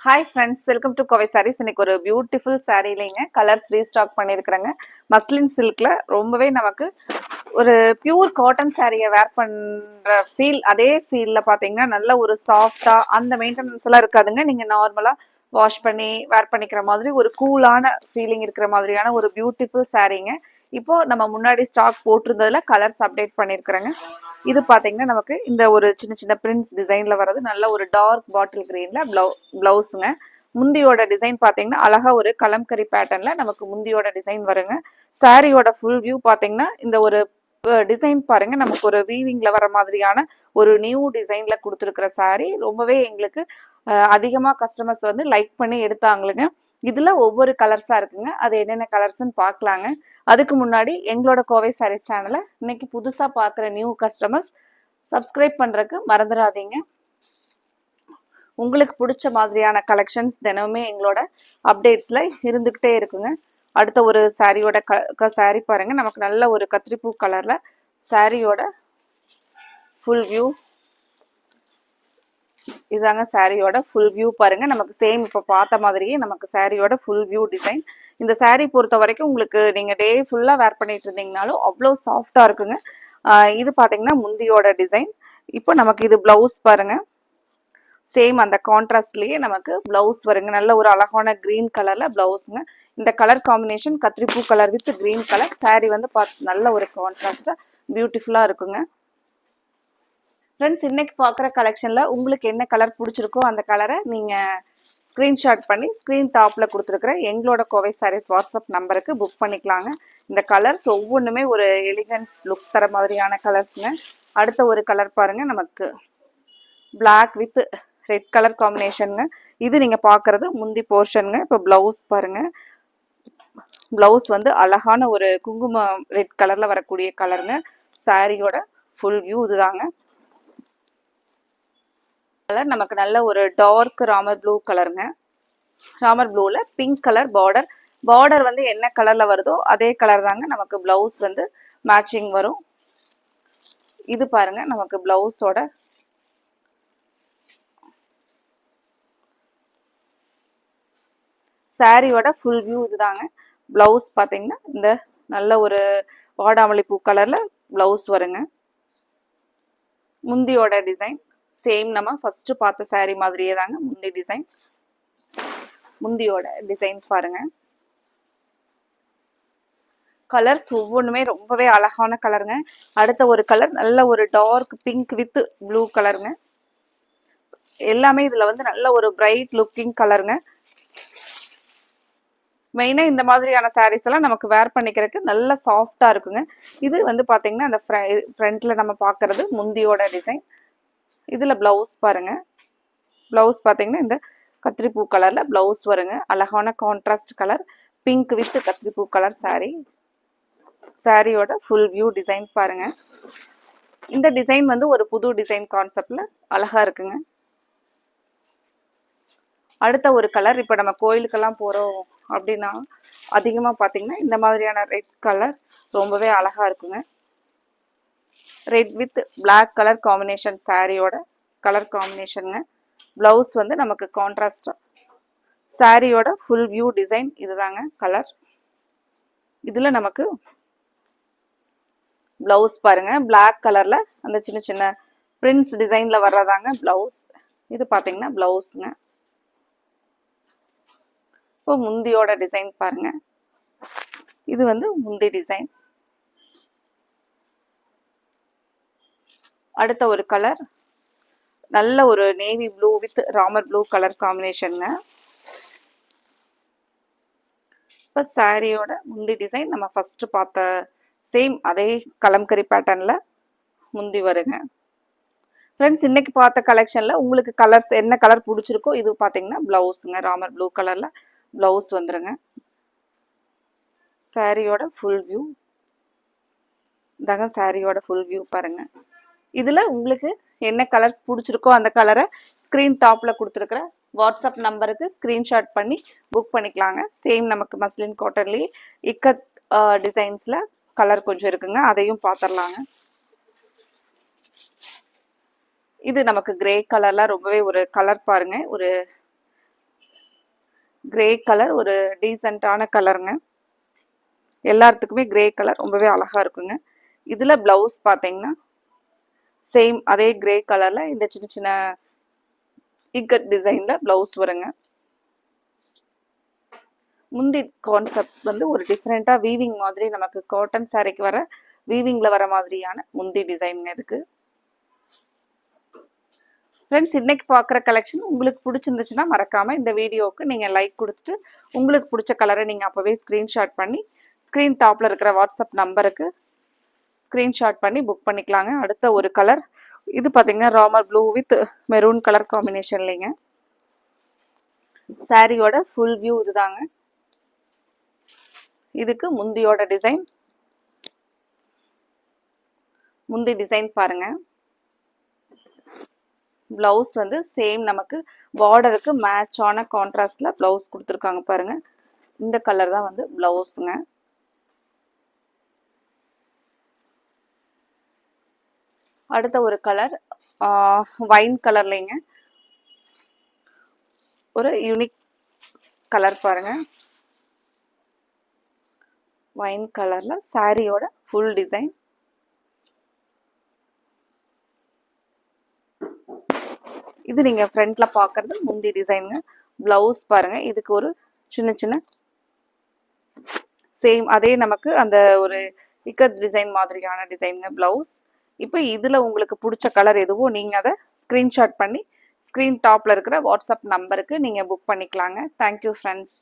Hi friends, welcome to Kovai saris. இன்னைக்கு ஒரு beautiful sari இல்லைங்க, கலர்ஸ் ரீஸ்டாக் பண்ணியிருக்கிறேங்க. மஸ்லின் சில்க்ல ரொம்பவே நமக்கு ஒரு பியூர் காட்டன் சாரியை வேர் பண்ற ஃபீல், அதே ஃபீல்ல பாத்தீங்கன்னா நல்ல ஒரு சாஃப்டா அந்த மெயின்டெனன்ஸ் எல்லாம் இருக்காதுங்க. நீங்க நார்மலா வாஷ் பண்ணி வேர் பண்ணிக்கிற மாதிரி ஒரு கூலான ஃபீலிங் இருக்கிற மாதிரியான ஒரு பியூட்டிஃபுல் சாரீங்க. இப்போ நம்ம முன்னாடி ஸ்டாக் போட்டிருந்ததுல கலர்ஸ் அப்டேட் பண்ணியிருக்கிறேங்க. இது பாத்தீங்கன்னா நமக்கு இந்த ஒரு சின்ன சின்ன பிரிண்ட்ஸ் டிசைன்ல வர்றது நல்ல ஒரு டார்க் பாட்டில் கிரீன்ல பிளவுஸுங்க. முந்தியோட டிசைன் பாத்தீங்கன்னா அழகா ஒரு கலம்கரி பேட்டர்ன்ல நமக்கு முந்தியோட டிசைன் வருங்க. சாரியோட ஃபுல் வியூ பாத்தீங்கன்னா இந்த ஒரு டிசைன் பாருங்க, நமக்கு ஒரு வீவிங்ல வர மாதிரியான ஒரு நியூ டிசைன்ல கொடுத்துருக்கிற சாரி ரொம்பவே எங்களுக்கு அதிகமா கஸ்டமர்ஸ் வந்து லைக் பண்ணி எடுத்தாங்களுங்க. இதுல ஒவ்வொரு கலர்ஸா இருக்குங்க. அது என்னென்ன கலர்ஸ்ன்னு பார்க்கலாங்க. அதுக்கு முன்னாடி எங்களோட கோவை சாரீஸ் சேனலை இன்னைக்கு புதுசா பார்க்குற நியூ கஸ்டமர்ஸ் சப்ஸ்கிரைப் பண்றதுக்கு மறந்துடாதீங்க. உங்களுக்கு பிடிச்ச மாதிரியான கலெக்ஷன்ஸ் தினமுமே எங்களோட அப்டேட்ஸ்ல இருந்துகிட்டே இருக்குங்க. அடுத்த ஒரு சாரியோட சாரி பாருங்க, நமக்கு நல்ல ஒரு கத்திரிப்பூ கலர்ல சாரியோட ஃபுல் வியூ இதாங்க. சாரியோட ஃபுல் வியூ பாருங்க, நமக்கு சேம் இப்போ பார்த்த மாதிரியே நமக்கு சாரியோட ஃபுல் வியூ டிசைன். இந்த சாரீ பொறுத்த வரைக்கும் உங்களுக்கு நீங்க டே ஃபுல்லா வேர் பண்ணிட்டு இருந்தீங்கனாலும் அவ்வளோ சாஃப்டா இருக்குங்க. இது பாத்தீங்கன்னா முந்தியோட டிசைன். இப்போ நமக்கு இது பிளவுஸ் பாருங்க, சேம் அந்த கான்ட்ராஸ்ட்லயே நமக்கு பிளவுஸ் வருங்க. நல்ல ஒரு அழகான கிரீன் கலர்ல பிளவுஸுங்க. இந்த கலர் காம்பினேஷன் கத்திரிப்பூ colour with green colour sari வந்து நல்ல ஒரு கான்ட்ராஸ்டா பியூட்டிஃபுல்லா இருக்குங்க. ஃப்ரெண்ட்ஸ், இன்னைக்கு பார்க்குற கலெக்ஷன்ல உங்களுக்கு என்ன கலர் பிடிச்சிருக்கோ அந்த கலரை நீங்க ஸ்கிரீன்ஷாட் பண்ணி ஸ்கிரீன் டாப்ல கொடுத்துருக்குற எங்களோட கோவை சாரீஸ் வாட்ஸ்அப் நம்பருக்கு புக் பண்ணிக்கலாங்க. இந்த கலர்ஸ் ஒவ்வொன்றுமே ஒரு எலிகன்ட் லுக் தர மாதிரியான கலர்ஸ்ங்க. அடுத்த ஒரு கலர் பாருங்க, நமக்கு பிளாக் வித் ரெட் கலர் காம்பினேஷனுங்க. இது நீங்க பாக்குறது முந்தி போர்ஷனுங்க. இப்போ பிளவுஸ் பாருங்க, பிளவுஸ் வந்து அழகான ஒரு குங்குமம் ரெட் கலர்ல வரக்கூடிய கலருங்க. சாரியோட ஃபுல் வியூ இதுதாங்க. கலர் நமக்கு நல்ல ஒரு டார்க் ராமர் ப்ளூ கலருங்க. ராமர் ப்ளூல பிங்க் கலர் பார்டர் வந்து என்ன கலர்ல வருதோ அதே கலர் தாங்க நமக்கு பிளவுஸ் வந்து மேட்சிங் வரும். இது பாருங்க, நமக்கு பிளவுஸோட சாரியோட ஃபுல் வியூ இதுதாங்க. பிளவுஸ் பாத்தீங்கன்னா இந்த நல்ல ஒரு வாடாமல்லி பூ கலர்ல பிளவுஸ் வருங்க. முந்தியோட டிசைன் சேம் நம்ம ஃபர்ஸ்ட் பார்த்த சாரி மாதிரியே தாங்க முந்தி டிசைன். முந்தியோட டிசைன் பாருங்க. கலர்ஸ் ஒவ்வொன்றுமே ரொம்பவே அழகான கலருங்க. அடுத்த ஒரு கலர் நல்ல ஒரு டார்க் பிங்க் வித் ப்ளூ கலருங்க. எல்லாமே இதுல வந்து நல்ல ஒரு பிரைட் லுக்கிங் கலருங்க. மெயினா இந்த மாதிரியான சாரீஸ் எல்லாம் நமக்கு வேர் பண்ணிக்கிறதுக்கு நல்ல சாஃப்டா இருக்குங்க. இது வந்து பாத்தீங்கன்னா அந்த ஃப்ரண்ட்ல நம்ம பாக்குறது முந்தியோட டிசைன். இதுல பிளவுஸ் பாருங்க, பிளவுஸ் பாத்தீங்கன்னா இந்த கத்திரிப்பூ கலர்ல பிளவுஸ் வருங்க. அழகான கான்ட்ராஸ்ட் கலர் பிங்க் வித் கத்திரிப்பூ கலர் சாரி. சாரியோட ஃபுல் வியூ டிசைன் பாருங்க. இந்த டிசைன் வந்து ஒரு புது டிசைன் கான்செப்ட்ல அழகா இருக்குங்க. அடுத்த ஒரு கலர், இப்ப நம்ம கோயிலுக்கெல்லாம் போறோம் அப்படின்னா அதிகமா பாத்தீங்கன்னா இந்த மாதிரியான ரெட் கலர் ரொம்பவே அழகா இருக்குங்க. Red with black colour combination சாரியோட கலர் காம்பினேஷனுங்க. பிளவுஸ் வந்து நமக்கு கான்ட்ராஸ்டா. சாரியோட ஃபுல் வியூ டிசைன் இதுதாங்க கலர். இதுல நமக்கு பிளவுஸ் பாருங்க, பிளாக் கலர்ல அந்த சின்ன சின்ன பிரிண்ட்ஸ் டிசைன்ல வர்றதாங்க பிளவுஸ். இது பாத்தீங்கன்னா பிளவுஸ்ங்க. இப்போ முந்தியோட டிசைன் பாருங்க, இது வந்து முந்தி டிசைன். அடுத்த ஒரு கலர் நல்ல ஒரு navy blue with Ramar blue colour காம்பினேஷனுங்க. இப்போ சாரியோட முந்தி டிசைன் நம்ம ஃபர்ஸ்ட் பார்த்த சேம் அதே கலம்கரி பேட்டர்ன்ல முந்தி வருங்க. ஃப்ரெண்ட்ஸ், இன்னைக்கு பார்த்த கலெக்ஷன்ல உங்களுக்கு கலர்ஸ் என்ன கலர் பிடிச்சிருக்கோ இது பாத்தீங்கன்னா பிளவுஸுங்க. ராமர் ப்ளூ கலர்ல பிளவுஸ் வந்துருங்க. சாரியோட ஃபுல் வியூ இதாங்க. சாரியோட ஃபுல் வியூ பாருங்க. இதுல உங்களுக்கு என்ன கலர்ஸ் பிடிச்சிருக்கோ அந்த கலரை ஸ்கிரீன் டாப்ல கொடுத்துருக்குற வாட்ஸ்அப் நம்பருக்கு ஸ்கிரீன்ஷாட் பண்ணி புக் பண்ணிக்கலாங்க. சேம் நமக்கு மஸ்லின் காட்டன்லயே இக்கத் டிசைன்ஸ்ல கலர் கொஞ்சம் இருக்குங்க, அதையும் பார்த்துடலாங்க. இது நமக்கு கிரே கலர்ல ரொம்பவே ஒரு கலர் பாருங்க, ஒரு கிரே கலர் ஒரு டீசெண்டான கலருங்க. எல்லாத்துக்குமே கிரே கலர் ரொம்பவே அழகா இருக்குங்க. இதுல பிளவுஸ் பாத்தீங்கன்னா சேம் அதே கிரே கலர்ல இந்த சின்ன சின்ன இக்கட் டிசைன்ல பிளவுஸ் வருங்க. முந்தி கான்செப்ட் வந்து ஒரு டிஃப்ரெண்டா வீவிங் மாதிரி நமக்கு காட்டன் சாரிக்கு வர வீவிங்ல வர மாதிரியான முந்தி டிசைன் இருக்கு. ஃப்ரெண்ட்ஸ், இன்னைக்கு பார்க்குற கலெக்ஷன் உங்களுக்கு பிடிச்சிருந்துச்சுன்னா மறக்காம இந்த வீடியோவுக்கு நீங்கள் லைக் கொடுத்துட்டு உங்களுக்கு பிடிச்ச கலரை நீங்கள் அப்போவே ஸ்க்ரீன்ஷாட் பண்ணி ஸ்க்ரீன் டாப்பில் இருக்கிற வாட்ஸ்அப் நம்பருக்கு ஸ்க்ரீன்ஷாட் பண்ணி புக் பண்ணிக்கலாங்க. அடுத்த ஒரு கலர் இது பார்த்தீங்கன்னா Ramar blue with maroon colour காம்பினேஷன்லைங்க. சாரியோட ஃபுல் வியூ இதுதாங்க. இதுக்கு முந்தியோட டிசைன், முந்தி டிசைன் பாருங்க. பிளவுஸ் வந்து சேம் நமக்கு பார்டருக்கு மேட்சான கான்ட்ராஸ்ட்ல பிளவுஸ் கொடுத்துருக்காங்க பாருங்க. இந்த கலர் தான் வந்து பிளவுஸுங்க. அடுத்த ஒரு கலர் வைன் கலர்லைங்க. ஒரு யூனிக் கலர் பாருங்க. வைன் கலர்ல சாரியோட ஃபுல் டிசைன். இது நீங்க ஃப்ரண்ட்ல பாக்குறது முந்தி டிசைனுங்க. பிளவுஸ் பாருங்க. இதுக்கு ஒரு சின்ன சின்ன சேம் அதே நமக்கு அந்த ஒரு இக்கட் டிசைன் மாதிரியான டிசைனுங்க பிளவுஸ். இப்போ இதுல உங்களுக்கு பிடிச்ச கலர் எதுவோ நீங்க அதை ஸ்கிரீன்ஷாட் பண்ணி ஸ்கிரீன் டாப்ல இருக்கிற வாட்ஸ்அப் நம்பருக்கு நீங்க புக் பண்ணிக்கலாங்க. Thank you friends.